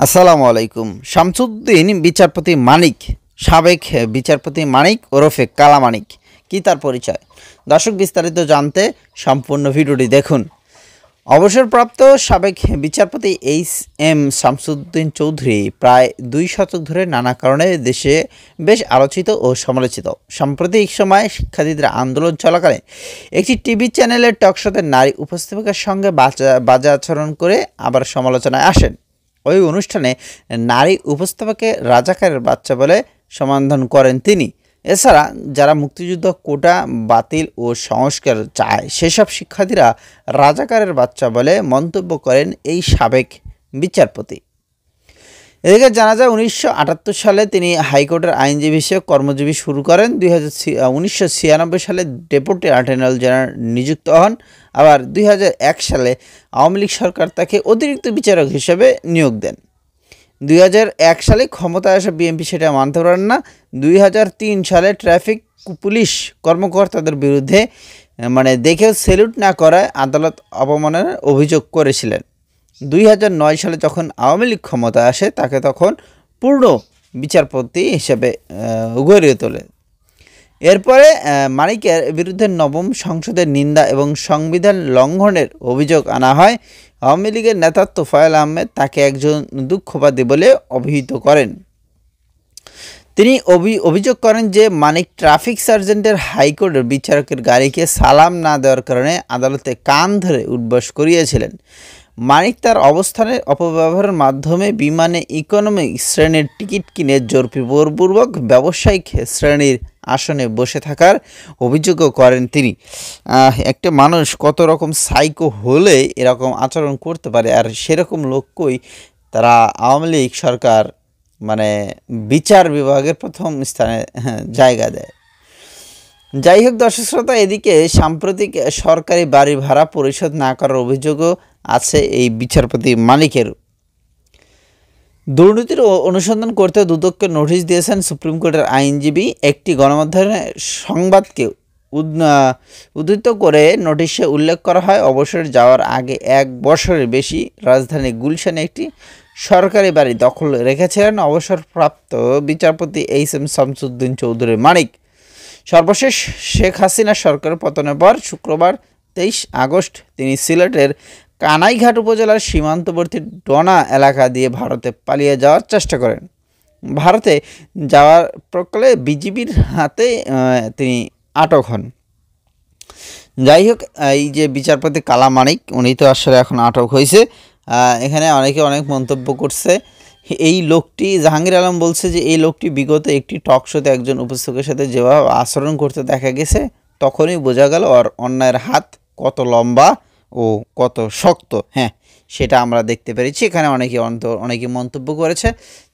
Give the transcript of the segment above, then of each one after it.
আসসালামু আলাইকুম। শামসুদ্দিন বিচারপতি মানিক, সাবেক বিচারপতি মানিক ওরফে কালা মানিক, কি তার পরিচয়? দর্শক, বিস্তারিত জানতে সম্পূর্ণ ভিডিওটি দেখুন। অবসরপ্রাপ্ত সাবেক বিচারপতি এইচ.এম. শামসুদ্দিন চৌধুরী প্রায় 2 দশক ধরে নানা কারণে দেশে বেশ আলোচিত ও সমালোচিত। সাম্প্রতিক সময়ে শিক্ষার্থীদের আন্দোলন চলাকালে একটি টিভি চ্যানেলের টকশোতে নারী উপস্থাপিকার সঙ্গে বাজে আচরণ করে আবার সমালোচনায় আসেন। ওই অনুষ্ঠানে নারী উপস্থাপককে রাজাকারের বাচ্চা বলে সম্বোধন করেন তিনি। এছাড়া যারা মুক্তিযুদ্ধ কোটা বাতিল ও সংস্কার চায় সেসব শিক্ষার্থীরা রাজাকারের বাচ্চা বলে মন্তব্য করেন এই সাবেক বিচারপতি। এদিকে জানা যায় 1978 সালে তিনি হাইকোর্টের আইনজীবী হিসেবে কর্মজীবী শুরু করেন। 1996 সালে ডেপুটি অ্যাটর্নি জেনারেল নিযুক্ত হন। আবার 2001 সালে আওয়ামী লীগ সরকার তাকে অতিরিক্ত বিচারক হিসেবে নিয়োগ দেন। 2001 সালে ক্ষমতায় আসা বিএনপি সেটা মানতে পারেন না। 2003 সালে ট্রাফিক পুলিশ কর্মকর্তাদের বিরুদ্ধে দেখেও স্যালুট না করায় আদালত অবমাননার অভিযোগ করেছিলেন। 2009 সালে যখন আওয়ামী লীগ ক্ষমতায় আসে তাকে তখন পূর্ণ বিচারপতি হিসেবে গড়িয়ে তোলে। এরপরে মানিকের বিরুদ্ধে নবম সংসদের নিন্দা এবং সংবিধান লঙ্ঘনের অভিযোগ আনা হয়। আওয়ামী লীগের নেতা তোফায়েল আহমেদ তাকে একজন দুঃখবাদী বলে অভিহিত করেন। তিনি অভিযোগ করেন যে মানিক ট্রাফিক সার্জেন্টের হাইকোর্টের বিচারকের গাড়িকে সালাম না দেওয়ার কারণে আদালতে কান ধরে উঠবস করিয়েছিলেন। মানিক তার অবস্থানের অপব্যবহারের মাধ্যমে বিমানে ইকোনমি শ্রেণীর টিকিট কিনে জোরপূর্বক ব্যবসায়িক শ্রেণীর আসনে বসে থাকার অভিযোগও করেন তিনি। একটা মানুষ কত রকম সাইকো হলে এরকম আচরণ করতে পারে, আর সেরকম লোককেই তারা আওয়ামী লীগ সরকার বিচার বিভাগের প্রথম স্থানে জায়গা দেয়। যাই হোক দর্শক শ্রোতা, এদিকে সাম্প্রতিক সরকারি বাড়ি ভাড়া পরিশোধ না করার অভিযোগও আছে এই বিচারপতি মানিকের। দুর্নীতির অনুসন্ধান করতে দুদককে নোটিশ দিয়েছেন সুপ্রিম কোর্টের আইনজীবী। একটি গণমাধ্যমের সংবাদকে উদ্ধৃত করে নোটিশে উল্লেখ করা হয়, অবসরে যাওয়ার আগে 1 বছরের বেশি রাজধানী গুলশানে একটি সরকারি বাড়ি দখল রেখেছিলেন অবসরপ্রাপ্ত বিচারপতি এইচ.এম. শামসুদ্দিন চৌধুরী মানিক। সর্বশেষ শেখ হাসিনা সরকার পতনের পর শুক্রবার 23 আগস্ট তিনি সিলেটের কানাইঘাট উপজেলার সীমান্তবর্তী ডোনা এলাকা দিয়ে ভারতে পালিয়ে যাওয়ার চেষ্টা করেন। ভারতে যাওয়ার প্রকালে বিজিবির হাতে তিনি আটক হন। যাই হোক, এই যে বিচারপতি কালা মানিক, উনি তো আসলে এখন আটক হয়েছে। এখানে অনেকে অনেক মন্তব্য করছে। এই লোকটি, জাহাঙ্গীর আলম বলছে যে এই লোকটি বিগত একটি টক শোতে একজন উপস্থাপকের সাথে যেভাবে আচরণ করতে দেখা গেছে তখনই বোঝা গেল ওর অন্যায়ের হাত কত লম্বা ও কত শক্ত। হ্যাঁ, সেটা আমরা দেখতে পেরেছি। এখানে অনেকে মন্তব্য করেছে।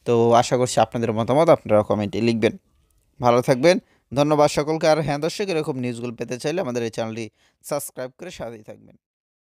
তো আশা করছি আপনাদের মতামত আপনারা কমেন্টে লিখবেন। ভালো থাকবেন, ধন্যবাদ সকলকে। আর হ্যাঁ দর্শক, এরকম নিউজগুলো পেতে চাইলে আমাদের এই চ্যানেলটি সাবস্ক্রাইব করে সাথেই থাকবেন।